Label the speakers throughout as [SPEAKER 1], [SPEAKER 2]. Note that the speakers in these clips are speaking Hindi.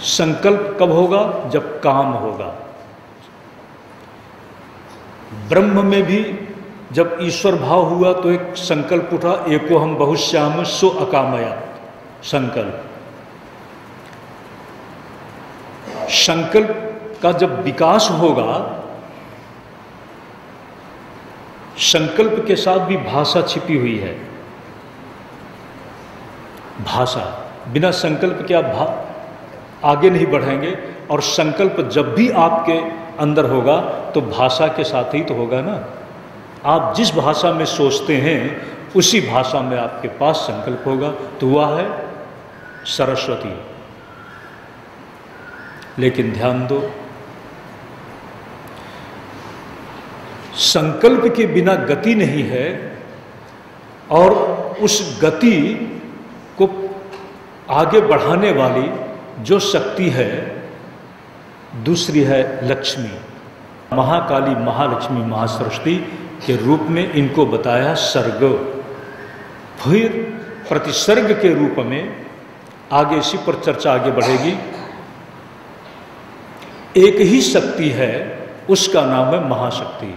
[SPEAKER 1] संकल्प कब होगा? जब काम होगा। ब्रह्म में भी जब ईश्वर भाव हुआ तो एक संकल्प उठा, एको हम बहुश्याम सो अकामया संकल्प। संकल्प का जब विकास होगा, संकल्प के साथ भी भाषा छिपी हुई है। भाषा, बिना संकल्प के आप आगे नहीं बढ़ेंगे। और संकल्प जब भी आपके अंदर होगा तो भाषा के साथ ही तो होगा ना। आप जिस भाषा में सोचते हैं उसी भाषा में आपके पास संकल्प होगा, तो वह है सरस्वती। लेकिन ध्यान दो, संकल्प के बिना गति नहीं है, और उस गति को आगे बढ़ाने वाली जो शक्ति है दूसरी है लक्ष्मी। महाकाली, महालक्ष्मी, महासरस्वती के रूप में इनको बताया सर्ग। फिर प्रतिसर्ग के रूप में आगे इसी पर चर्चा आगे बढ़ेगी। एक ही शक्ति है, उसका नाम है महाशक्ति।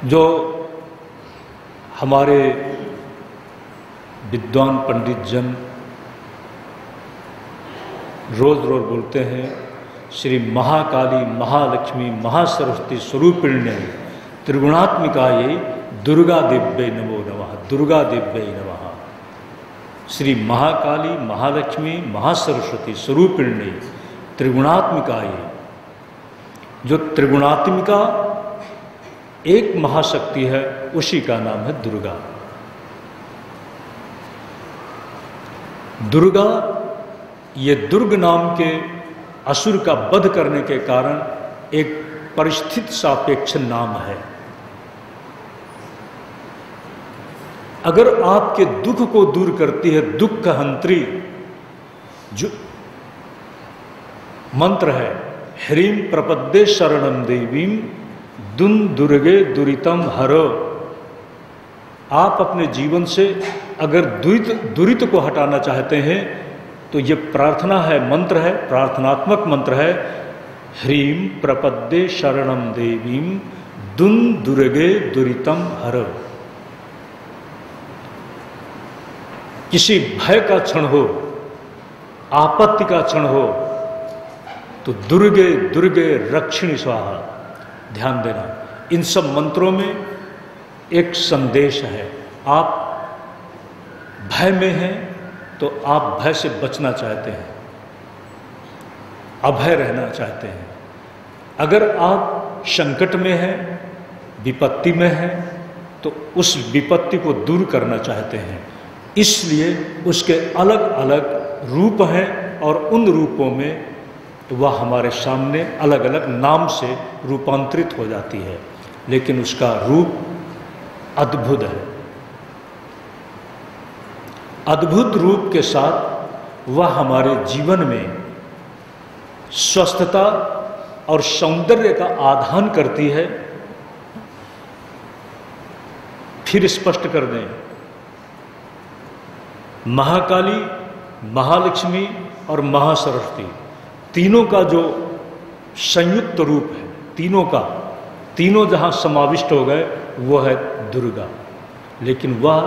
[SPEAKER 1] जो हमारे विद्वान पंडित जन रोज रोज बोलते हैं, श्री महाकाली, महालक्ष्मी, महासरस्वती स्वरूपिण्यै त्रिगुणात्मिकायै दुर्गा देव्यै नमो नमः। दुर्गा देव्यै नमः। श्री महाकाली, महालक्ष्मी, महासरस्वती स्वरूपिण्यै त्रिगुणात्मिकायै, जो त्रिगुणात्मिका एक महाशक्ति है, उसी का नाम है दुर्गा। दुर्गा ये दुर्ग नाम के असुर का वध करने के कारण एक परिस्थित सापेक्ष नाम है। अगर आपके दुख को दूर करती है, दुख हंत्री जो मंत्र है, ह्रीं प्रपद्ये शरणं देवीं दुं दुर्गे दुरितम हरो। आप अपने जीवन से अगर दुरित को हटाना चाहते हैं तो ये प्रार्थना है, मंत्र है, प्रार्थनात्मक मंत्र है। ह्रीं प्रपद्ये शरणं देवीं दुं दुर्गे दुरितम हरो। किसी भय का क्षण हो, आपत्ति का क्षण हो, तो दुर्गे दुर्गे रक्षिणी स्वाहा। ध्यान देना, इन सब मंत्रों में एक संदेश है। आप भय में हैं तो आप भय से बचना चाहते हैं, अभय रहना चाहते हैं। अगर आप संकट में हैं, विपत्ति में हैं, तो उस विपत्ति को दूर करना चाहते हैं। इसलिए उसके अलग अलग रूप हैं, और उन रूपों में वह हमारे सामने अलग अलग नाम से रूपांतरित हो जाती है, लेकिन उसका रूप अद्भुत है। अद्भुत रूप के साथ वह हमारे जीवन में स्वस्थता और सौंदर्य का आधान करती है। फिर स्पष्ट कर दें, महाकाली, महालक्ष्मी और महासरस्वती तीनों का जो संयुक्त रूप है, तीनों जहां समाविष्ट हो गए वो है दुर्गा। लेकिन वह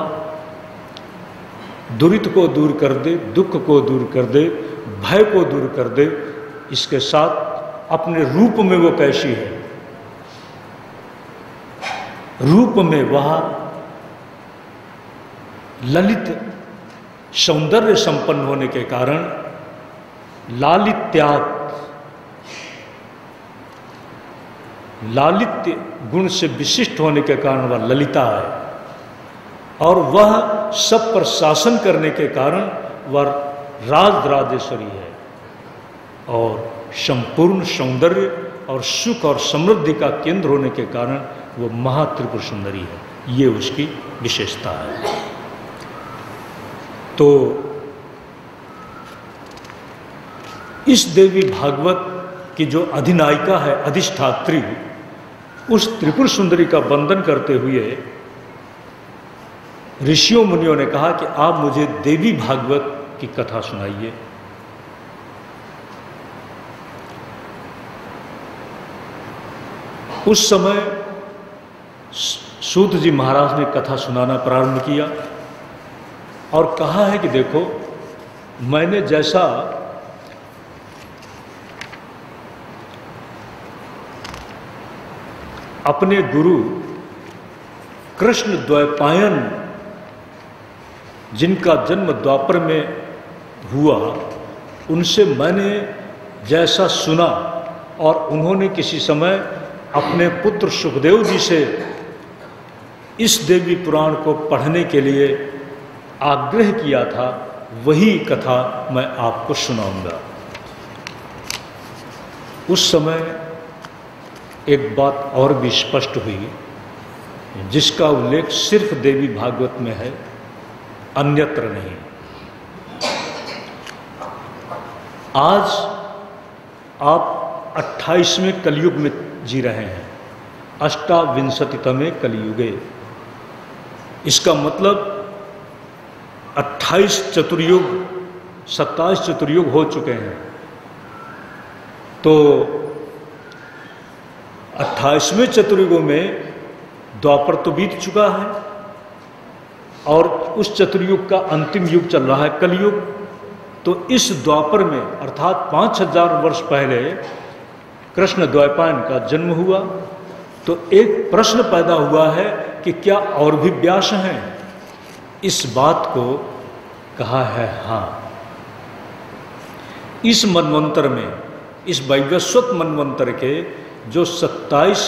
[SPEAKER 1] दुरित को दूर कर दे, दुख को दूर कर दे, भय को दूर कर दे। इसके साथ अपने रूप में वो कैसी है? रूप में वह ललित सौंदर्य संपन्न होने के कारण लालित्य गुण से विशिष्ट होने के कारण वह ललिता है, और वह सब पर शासन करने के कारण वह राजराजेश्वरी है, और संपूर्ण सौंदर्य और सुख और समृद्धि का केंद्र होने के कारण वो महात्रिपुर सुंदरी है। ये उसकी विशेषता है। तो इस देवी भागवत की जो अधिनायिका है, अधिष्ठात्री, उस त्रिपुर सुंदरी का वंदन करते हुए ऋषियों मुनियों ने कहा कि आप मुझे देवी भागवत की कथा सुनाइए। उस समय सूत जी महाराज ने कथा सुनाना प्रारंभ किया और कहा है कि देखो, मैंने जैसा अपने गुरु कृष्ण द्वैपायन, जिनका जन्म द्वापर में हुआ, उनसे मैंने जैसा सुना और उन्होंने किसी समय अपने पुत्र सुखदेव जी से इस देवी पुराण को पढ़ने के लिए आग्रह किया था, वही कथा मैं आपको सुनाऊंगा। उस समय एक बात और भी स्पष्ट हुई, जिसका उल्लेख सिर्फ देवी भागवत में है, अन्यत्र नहीं। आज आप 28वें कलयुग में जी रहे हैं, अष्टाविंशतितमे कलयुगे। इसका मतलब 28 चतुर्युग, 27 चतुर्युग हो चुके हैं। तो 28वें चतुर्युगों में द्वापर तो बीत चुका है और उस चतुर्युग का अंतिम युग चल रहा है, कलयुग। तो इस द्वापर में अर्थात 5000 वर्ष पहले कृष्ण द्वैपायन का जन्म हुआ। तो एक प्रश्न पैदा हुआ है कि क्या और भी व्यास हैं? इस बात को कहा है हाँ। इस मनवंतर में, इस वैवस्वत मनवंतर के जो 27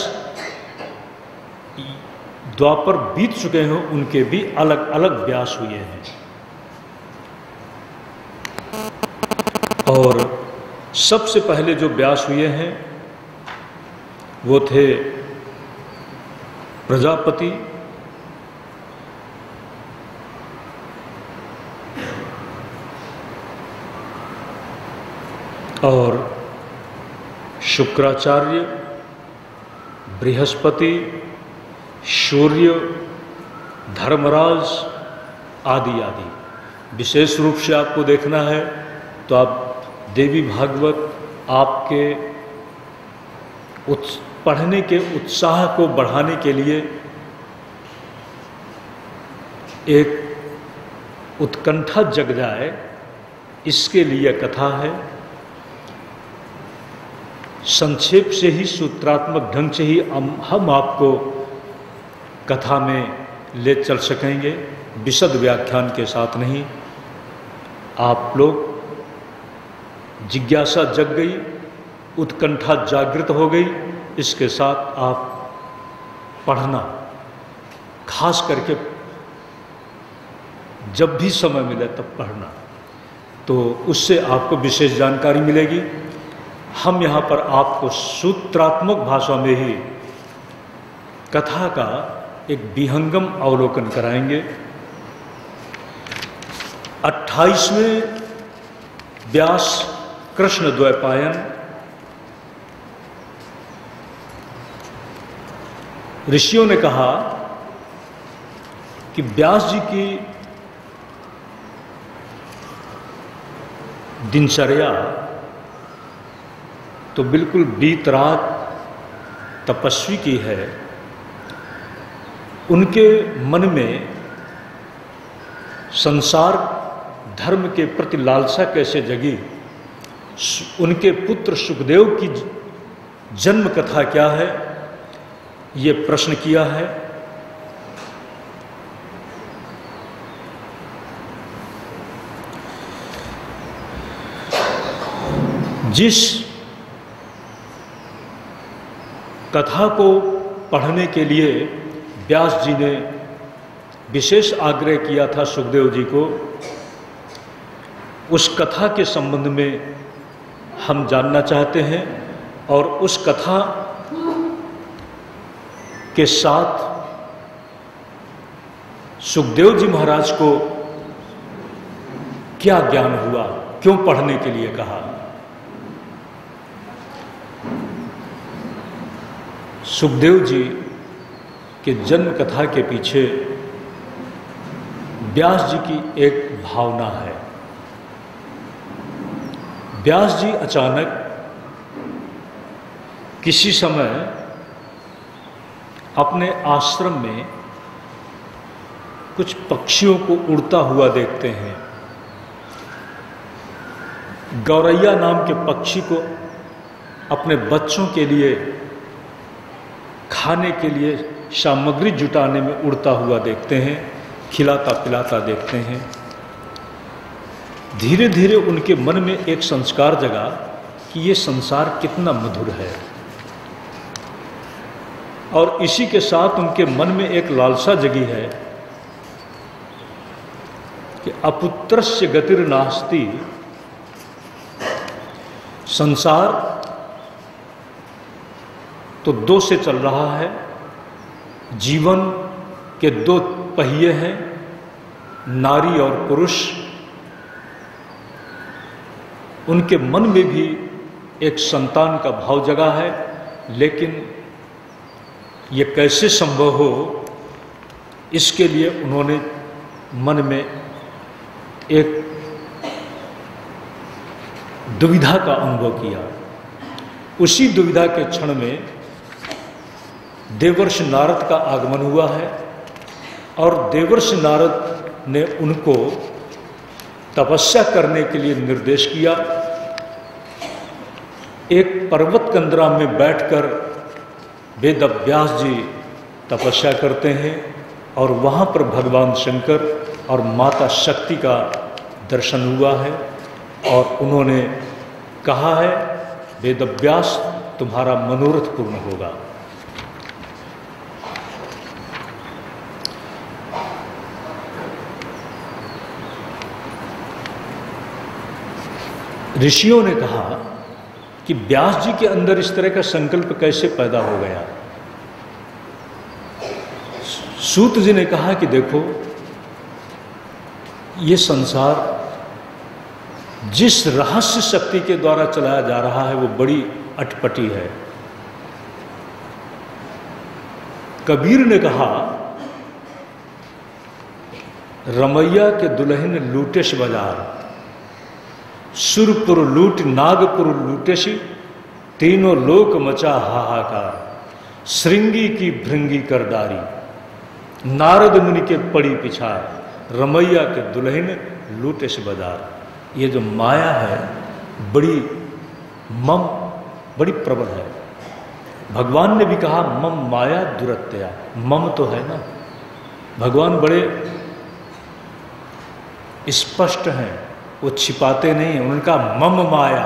[SPEAKER 1] द्वापर बीत चुके हैं, उनके भी अलग अलग व्यास हुए हैं। और सबसे पहले जो व्यास हुए हैं वो थे प्रजापति, और शुक्राचार्य, बृहस्पति, सूर्य, धर्मराज आदि आदि। विशेष रूप से आपको देखना है तो आप देवी भागवत आपके पढ़ने के उत्साह को बढ़ाने के लिए एक उत्कंठा जग जाए, इसके लिए कथा है। संक्षेप से ही, सूत्रात्मक ढंग से ही हम आपको कथा में ले चल सकेंगे, विशद व्याख्यान के साथ नहीं। आप लोग जिज्ञासा जग गई, उत्कंठा जागृत हो गई, इसके साथ आप पढ़ना, खास करके जब भी समय मिले तब पढ़ना, तो उससे आपको विशेष जानकारी मिलेगी। हम यहाँ पर आपको सूत्रात्मक भाषा में ही कथा का एक विहंगम अवलोकन कराएंगे। 28वें व्यास कृष्ण द्वैपायन, ऋषियों ने कहा कि व्यास जी की दिनचर्या तो बिल्कुल बीत रात तपस्वी की है। उनके मन में संसार धर्म के प्रति लालसा कैसे जगी, उनके पुत्र सुखदेव की जन्म कथा क्या है, ये प्रश्न किया है। जिस कथा को पढ़ने के लिए व्यास जी ने विशेष आग्रह किया था सुखदेव जी को, उस कथा के संबंध में हम जानना चाहते हैं और उस कथा के साथ सुखदेव जी महाराज को क्या ज्ञान हुआ, क्यों पढ़ने के लिए कहा। सुखदेव जी के जन्म कथा के पीछे व्यास जी की एक भावना है। व्यास जी अचानक किसी समय अपने आश्रम में कुछ पक्षियों को उड़ता हुआ देखते हैं। गौरैया नाम के पक्षी को अपने बच्चों के लिए खाने के लिए सामग्री जुटाने में उड़ता हुआ देखते हैं, खिलाता पिलाता देखते हैं। धीरे धीरे उनके मन में एक संस्कार जगा कि ये संसार कितना मधुर है, और इसी के साथ उनके मन में एक लालसा जगी है कि अपुत्रस्य गतिर्नास्ति, संसार तो दो से चल रहा है, जीवन के दो पहिए हैं, नारी और पुरुष। उनके मन में भी एक संतान का भाव जगा है, लेकिन ये कैसे संभव हो, इसके लिए उन्होंने मन में एक दुविधा का अनुभव किया। उसी दुविधा के क्षण में देवर्षि नारद का आगमन हुआ है, और देवर्षि नारद ने उनको तपस्या करने के लिए निर्देश किया। एक पर्वत कंदरा में बैठकर वेदव्यास जी तपस्या करते हैं, और वहाँ पर भगवान शंकर और माता शक्ति का दर्शन हुआ है, और उन्होंने कहा है, वेदव्यास तुम्हारा मनोरथ पूर्ण होगा। ऋषियों ने कहा कि व्यास जी के अंदर इस तरह का संकल्प कैसे पैदा हो गया। सूत जी ने कहा कि देखो, ये संसार जिस रहस्य शक्ति के द्वारा चलाया जा रहा है वो बड़ी अटपटी है। कबीर ने कहा, रमैया के दुल्हन लूटेश बाजार, सुरपुर लूट नागपुर लूटेशी, तीनों लोक मचा हाहाकार, श्रृंगी की भृंगी करदारी, नारद मुनि के पड़ी पिछार, रमैया के दुल्हन लूटेश बाजार। ये जो माया है बड़ी प्रबल है। भगवान ने भी कहा, मम माया दुरत्या, मम तो है ना, भगवान बड़े स्पष्ट हैं, वो छिपाते नहीं। उन्होंने कहा, मम माया,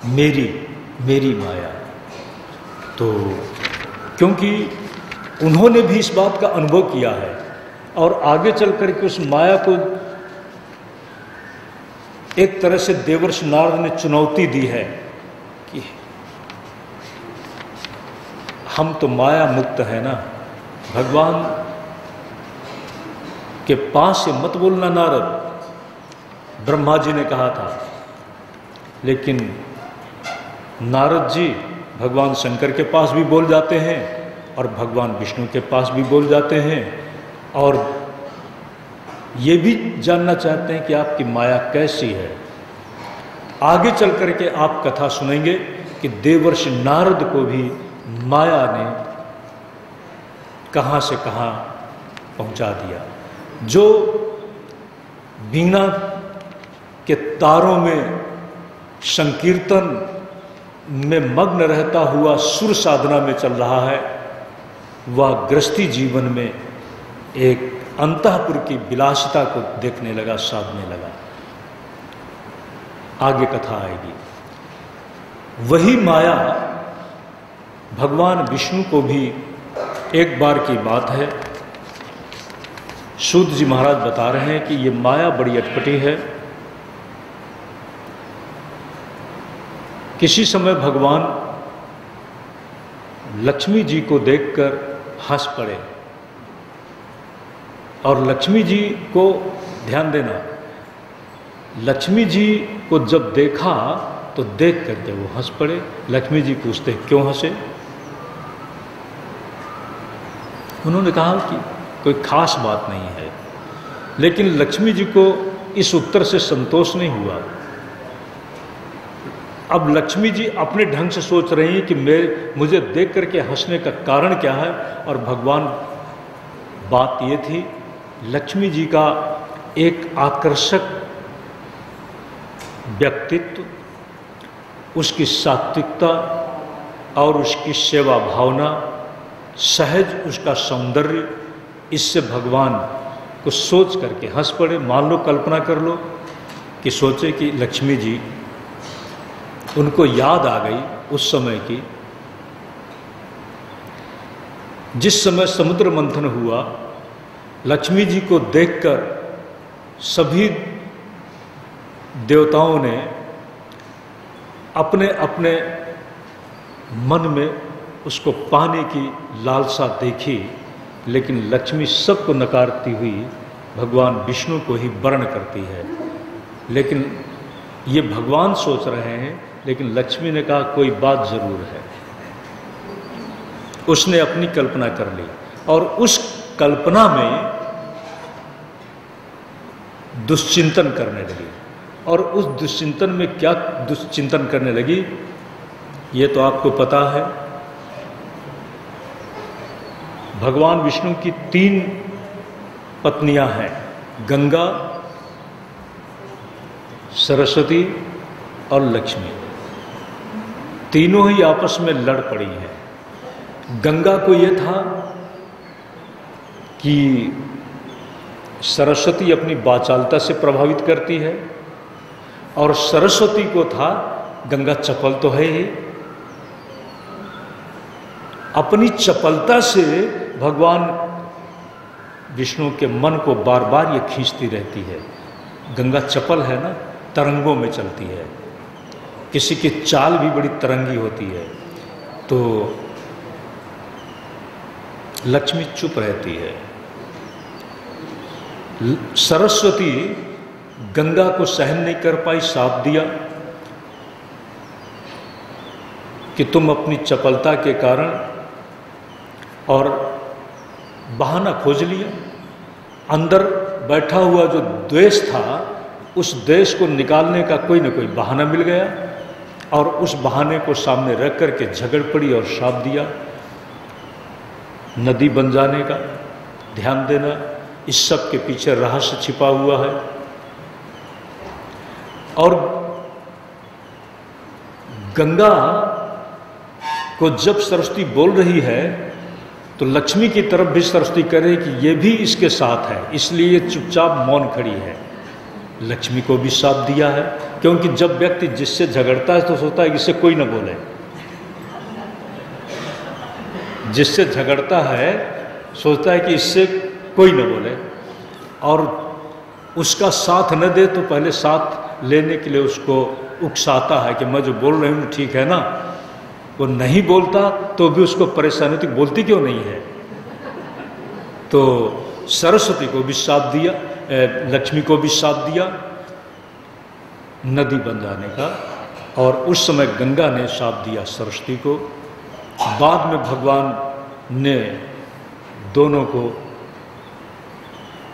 [SPEAKER 1] मेरी माया। तो क्योंकि उन्होंने भी इस बात का अनुभव किया है, और आगे चल करके उस माया को एक तरह से देवर्षि नारद ने चुनौती दी है कि हम तो माया मुक्त है ना, भगवान के पास से मत बोलना नारद, ब्रह्मा जी ने कहा था। लेकिन नारद जी भगवान शंकर के पास भी बोल जाते हैं, और भगवान विष्णु के पास भी बोल जाते हैं, और ये भी जानना चाहते हैं कि आपकी माया कैसी है। आगे चल करके आप कथा सुनेंगे कि देवर्षि नारद को भी माया ने कहाँ से कहाँ पहुँचा दिया। जो वीणा के तारों में संकीर्तन में मग्न रहता हुआ सुर साधना में चल रहा है, वह गृहस्थी जीवन में एक अंतःपुर की विलासिता को देखने लगा, साधने लगा। आगे कथा आएगी। वही माया भगवान विष्णु को भी एक बार की बात है, सूत जी महाराज बता रहे हैं कि ये माया बड़ी अटपटी है। किसी समय भगवान लक्ष्मी जी को देखकर हंस पड़े, और लक्ष्मी जी को ध्यान देना, लक्ष्मी जी को जब देखा तो देख करके वो हंस पड़े। लक्ष्मी जी पूछते क्यों हंसे? उन्होंने कहा कि कोई खास बात नहीं है, लेकिन लक्ष्मी जी को इस उत्तर से संतोष नहीं हुआ। अब लक्ष्मी जी अपने ढंग से सोच रही हैं कि मुझे देख करके हंसने का कारण क्या है। और भगवान, बात ये थी, लक्ष्मी जी का एक आकर्षक व्यक्तित्व, उसकी सात्विकता और उसकी सेवा भावना, सहज उसका सौंदर्य, इससे भगवान को सोच करके हंस पड़े। मान लो, कल्पना कर लो कि सोचे कि लक्ष्मी जी, उनको याद आ गई उस समय की, जिस समय समुद्र मंथन हुआ। लक्ष्मी जी को देखकर सभी देवताओं ने अपने अपने मन में उसको पाने की लालसा देखी, लेकिन लक्ष्मी सबको नकारती हुई भगवान विष्णु को ही वर्ण करती है। लेकिन ये भगवान सोच रहे हैं, लेकिन लक्ष्मी ने कहा कोई बात जरूर है। उसने अपनी कल्पना कर ली और उस कल्पना में दुश्चिंतन करने लगी। और उस दुश्चिंतन में क्या दुश्चिंतन करने लगी, ये तो आपको पता है। भगवान विष्णु की 3 पत्नियां हैं, गंगा, सरस्वती और लक्ष्मी। तीनों ही आपस में लड़ पड़ी हैं। गंगा को यह था कि सरस्वती अपनी वाचालता से प्रभावित करती है, और सरस्वती को था गंगा चपल तो है ही, अपनी चपलता से भगवान विष्णु के मन को बार बार ये खींचती रहती है। गंगा चपल है ना, तरंगों में चलती है, किसी की चाल भी बड़ी तरंगी होती है। तो लक्ष्मी चुप रहती है। सरस्वती गंगा को सहन नहीं कर पाई, शाप दिया कि तुम अपनी चपलता के कारण, और बहाना खोज लिया। अंदर बैठा हुआ जो द्वेष था, उस द्वेष को निकालने का कोई न कोई बहाना मिल गया, और उस बहाने को सामने रख करके झगड़ पड़ी और शाप दिया नदी बन जाने का। ध्यान देना, इस सब के पीछे रहस्य छिपा हुआ है। और गंगा को जब सरस्वती बोल रही है, तो लक्ष्मी की तरफ भी सरस्वती करे कि ये भी इसके साथ है, इसलिए चुपचाप मौन खड़ी है। लक्ष्मी को भी शाप दिया है, क्योंकि जब व्यक्ति जिससे झगड़ता है तो सोचता है कि इससे कोई न बोले। जिससे झगड़ता है सोचता है कि इससे कोई न बोले, और उसका साथ न दे तो पहले साथ लेने के लिए उसको उकसाता है कि मैं जो बोल रही हूँ ठीक है ना। वो नहीं बोलता तो भी उसको परेशानी होती, बोलती क्यों नहीं है। तो सरस्वती को भी शाप दिया, लक्ष्मी को भी शाप दिया नदी बन जाने का, और उस समय गंगा ने शाप दिया सरस्वती को। बाद में भगवान ने दोनों को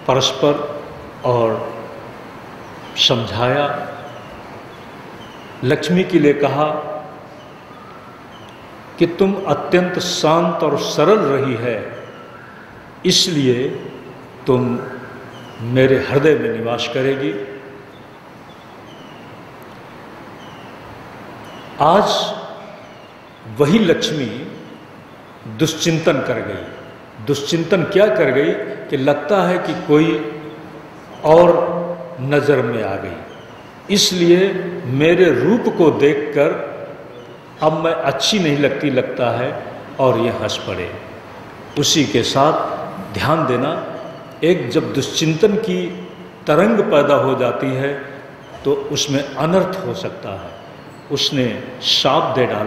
[SPEAKER 1] परस्पर और समझाया। लक्ष्मी के लिए कहा कि तुम अत्यंत शांत और सरल रही है, इसलिए तुम मेरे हृदय में निवास करेगी। आज वही लक्ष्मी दुश्चिंतन कर गई। दुश्चिंतन क्या कर गई कि लगता है कि कोई और नजर में आ गई, इसलिए मेरे रूप को देखकर अब मैं अच्छी नहीं लगती लगता है, और ये हंस पड़े। उसी के साथ ध्यान देना, एक जब दुश्चिंतन की तरंग पैदा हो जाती है तो उसमें अनर्थ हो सकता है। उसने शाप दे डाला।